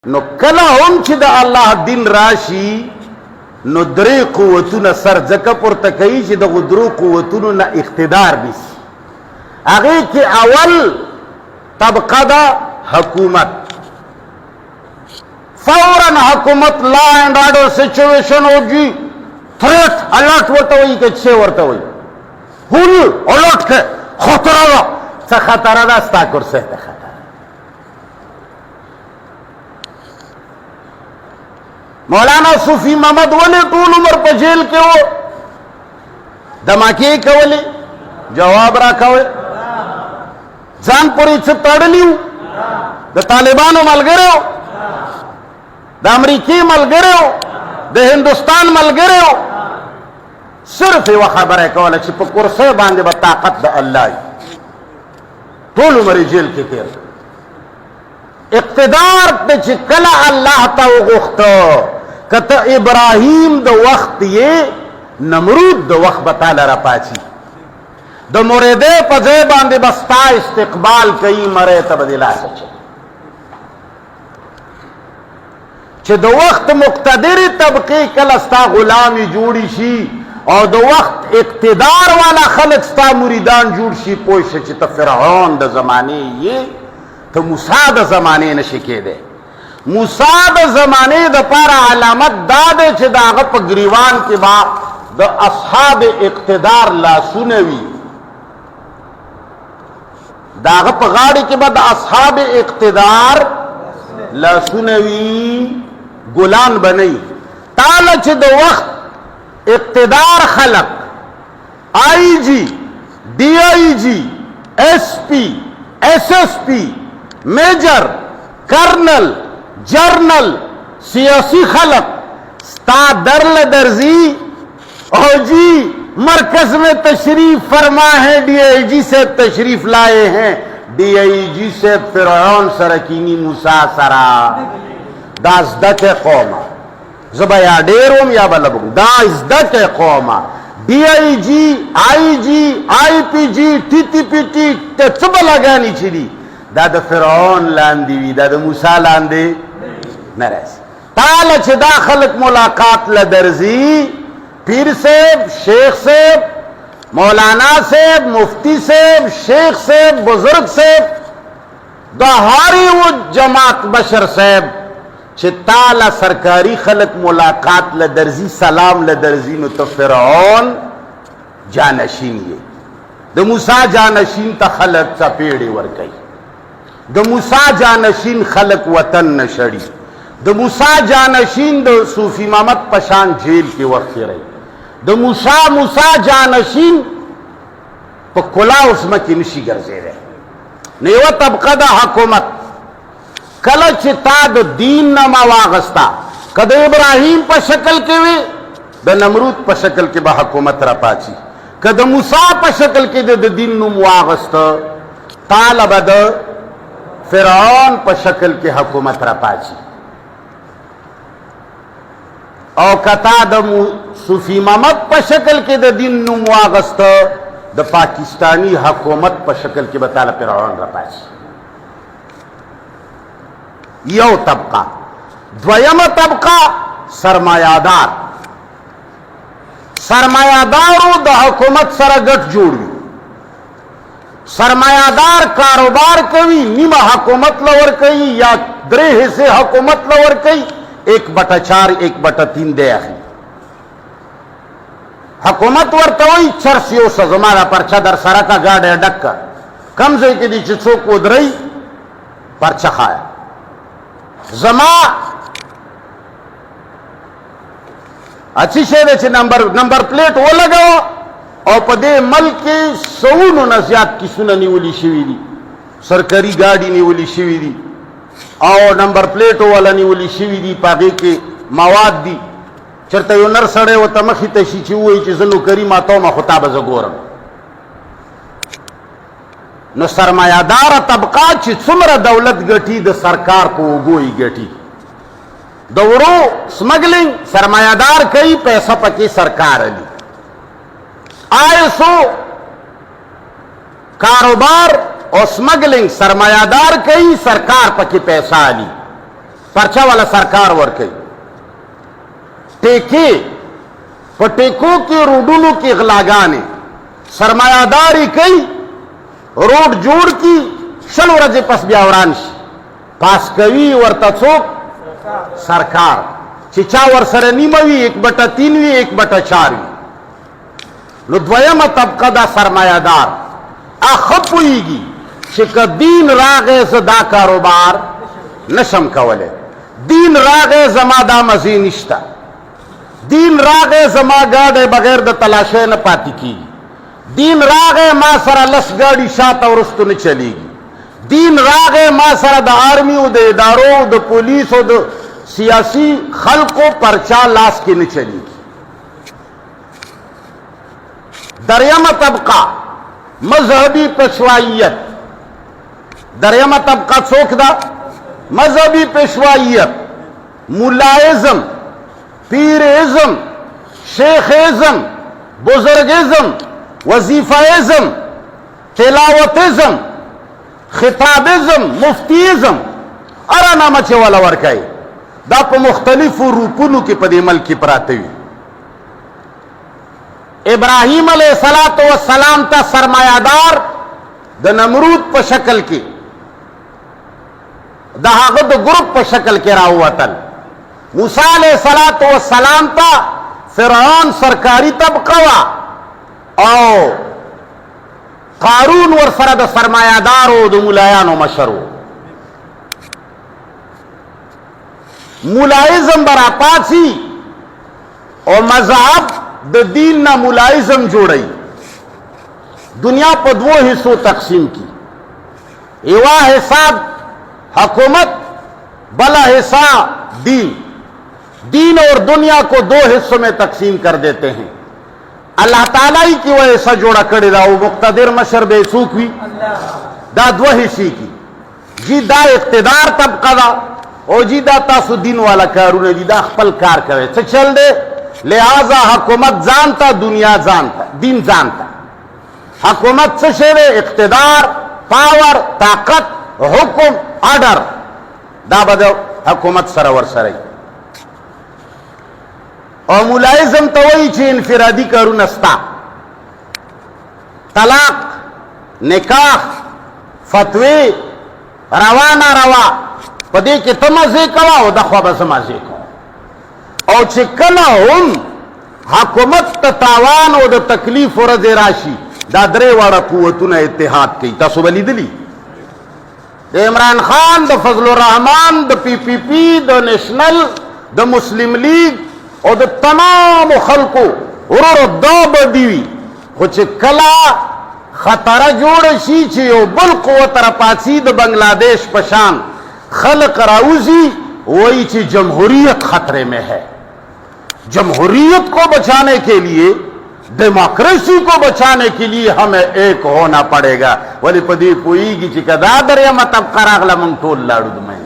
نو کله هم چې د الله دین راشي نو درې قوتونه سر ځکه پورته کوي چې دغو درو قوتونو نه اقتدار نیسي. هغې کې اول طبقه ده حکومت. فوراً حکومت لا اینڈ آرڈر سچویشن ہوگی تھریٹ الرٹ ورته وایي که څه ورته وایي هول الرٹ که خطره ده. څه خطره ده؟ ستا کرسی ته خطره. مولانا صوفی محمد ولې ټول عمر په جیل کې و؟ دماکې کولې؟ جواب را کوئ. ځان پورې څه تړلی و؟ د طالبانو ملګری و، د امریکې ملګری و، د هندوستان ملګری و. صرف یوه خبره یې کوله چې په کرسۍ باندې به طاقت د الله وي. ټول عمر یې جیل کې تېر. اقتدار ته چې کله الله ته وغوښته، که ته ابراهیم د وخت یې، نمرود د وخت به تاله راپاڅي. د مریدې په ځای باندې به ستا استقبال کوي، مرۍ ته به دې لاس اچوي. چې د وخت مقتدرې طبقې کله ستا غلامي جوړی شي او د وخت اقتدار والا خلک ستا مریدان جوړ شي، پوه شه چې ته فرعون د زمانې یې، ته موسی د زمانې نشي کېدی. موسی د زمانې دپاره علامت دا دی چې د هغه په ګریوان کې به د اصحاب اقتدار لاسونه وي، د هغه په غاړې کې به د اصحاب اقتدار لاسونه وي، ګلان به نه وي. تاله چې د وخت اقتدار خلق آئی جی، ڈی آئی جی، ایس پی، ایس ایس پی، میجر، کرنل، جرنل، سیاسی خلق ستا درل درزی او جی مرکز میں تشریف فرما ہے، ڈی آئی جی سے تشریف لائے ہیں، ڈی آئی جی سے فرعون سرکینی موسیٰ سرا. دا ازدک قوما زبا یا ډیروم یا بلبم، دا ازدک قوما. ڈی آئی جی، آئی جی، آئی پی جی، ٹی ٹی پی ٹی ته څه به لګانې چې دي دا د فرعون لاندې وي، دا د موسی لاندې نه راځي. تاله چې دا خلک ملاقات له درځي، پیر صاحب، شیخ صاحب، مولانا صاحب، مفتی صاحب، شیخ صاحب، بزرگ صاحب، دا هاری و جماعت بشر صاحب چې تاله سرکاری خلک ملاقات له درځي، سلام له درځي، نو ته فرعون جانشین یې. د موسی جانشین ته خلک څپېړې ورکوي، د موسی جانشین خلق وطن نشړي، د موسی جانشین د صوفی محمد پشان جیل کې وخت رہی، د موسی جانشین په کلاو ځمکې نشي ګرځېدی. نو یوه طبقه د حکومت کله چې تا د دین نه ما واغستا، که د ابراهیم په شکل کې وي، د نمرود په شکل کې به حکومت راپاڅي. که د موسی په شکل کې د دین نوم واغسته، تاله به د فرعون په شکل کې حکومت را پاڅي. او کتا د صوفی محمد په شکل کې د دین نوم واغسته، د پاکستانی حکومت په شکل کې به تاله فرعون را پاڅي. یو طبقه. دویمه طبقه سرمایه‌دار. سرمایه‌دارو د حکومت سره ګټ جوړوي، سرمایه‌دار کاروبار کوي، نیمه حکومت لور کوي یا درې حصے حکومت لور کوي، 1/4 1/3 دی اخلي. حکومت ورته وایي چرس یوسه، زما دا پرچه در سره کا ګاډی ډک کا، کم ځای کې دي چې څوک ودرئ پرچه خایه، زما اچھی شی دی چې نمبر پلیټ ولګوه. او په دې ملک کې سوونو نه زیات کیسونه نیولي شوي دي، سرکاري ګاډي نیولي شوي دي او نمبر پلیټو والا نیولي شوي دي، په هغې کې مواد دي. چېرته یو نر سړی ورته مخې ته شي چې ووایي چې زه نوکري ماتوم، خو تا به زه ګورم. نو سرمایه‌داره طبقه چې څومره دولت ګټي، د سرکار په اوږو یې ګټي. د ورو سمګلینګ سرمایه‌دار کوي، پیسه پکې سرکار علي. آئسو کاروبار اور سمگلنگ سرمایہ دار کئی، سرکار پکی پیسہ لی. पर्चा वाला सरकार वर्कई टेके पटेको के रोडों की गलागाने सरमायादारी कई रोड जोड़ की शल वरजे पस ब्यावरान पास कवी और तत्सोक सरकार चिचा वर सर नीमवी 1/3 1/4 नो द्वयम तबका दा सरमायादार अखपुईगी शिक दीन रागे दा कारोबार नशम कवले दीन रागे जमादा मजी निश्ता दीन रागे जमा गाड़े बगैर द तलाशे न पाती की दीन रागे मां सरा लस गाड़ी शात और उस्तु न चलेगी दीन रागे मां सरा द आर्मी द इदारों द पुलिस द सियासी खल को पर्चा लाश की न चलेगी। दरियामा तबका मजहबी पेशवाइयत दरियामा तबका चौकदा मजहबी पेशवाइयत मुलाइज्म पीरिज्म शेखिज्म बुजुर्गिज्म वजीफाइज्म तिलावतिज्म खिताबिज्म मुफ्तीइज्म अरा नामचे वाला वर्काई दा पे मुख्तलिफ रूपों के पदे मल की प्राते इब्राहिम अलैहिस्सलातु वस्सलाम ता सरमायादार द नमरूद पर शक्ल की दहागद ग्रुप पर शक्ल के रावतन मूसा अलैहिस्सलातु वस्सलाम ता फिरौन सरकारी तबका और कारून वर सरद सरमायादार हो द मुलायानो मशरू मुलाइज्म बरापासी और मजहब द दीन ना मुलाइज्म जोड़ई दुनिया पर दो हिस्सों तकसीम की एवा हिस्सा हुकूमत बला हिस्सा दीन दीन और दुनिया को दो हिस्सों में तकसीम कर देते हैं। अल्लाह ताला ही की वह ऐसा जोड़ा करे दा वो मुक्तदिर मशर बेसूख हुई दा दो हिस्सी की जी दा इख्तिदार तबका दा और जी दा तासुद्दीन वाला कारून जी दा खपल कार करे तो चल दे लिहाजा हुकूमत जानता दुनिया जानता दीन जानता हुकूमत से शेरे इख्तिदार पावर ताकत हुक्म ऑर्डर दा बदो हुकूमत सरवर सरई और मुलाइज्म तो वही छे इनफिरादी कारून अस्ता तलाक निकाह फतवे रवा ना रवा पदे के तमजे कवा हो दखवा बसमाजे को और चिकना हम हुकूमत तावान और तकलीफ और राशि दादरे वाला कुवतुन इत्तेहाद की तसुबली दिली इमरान खान द फजलुर रहमान द PPP द नेशनल द मुस्लिम लीग और द तमाम खलको और दो बदीवी कुछ कला खतरा जोड़ शी छे बल कुवत रपासी द बांग्लादेश पशान खलक राउजी वही चीज जमहूरियत खतरे में है। जमहूरियत को बचाने के लिए डेमोक्रेसी को बचाने के लिए हमें एक होना पड़ेगा। वली पदी पुई की चिकदादर या मतब करागला मंगटोल लाडू में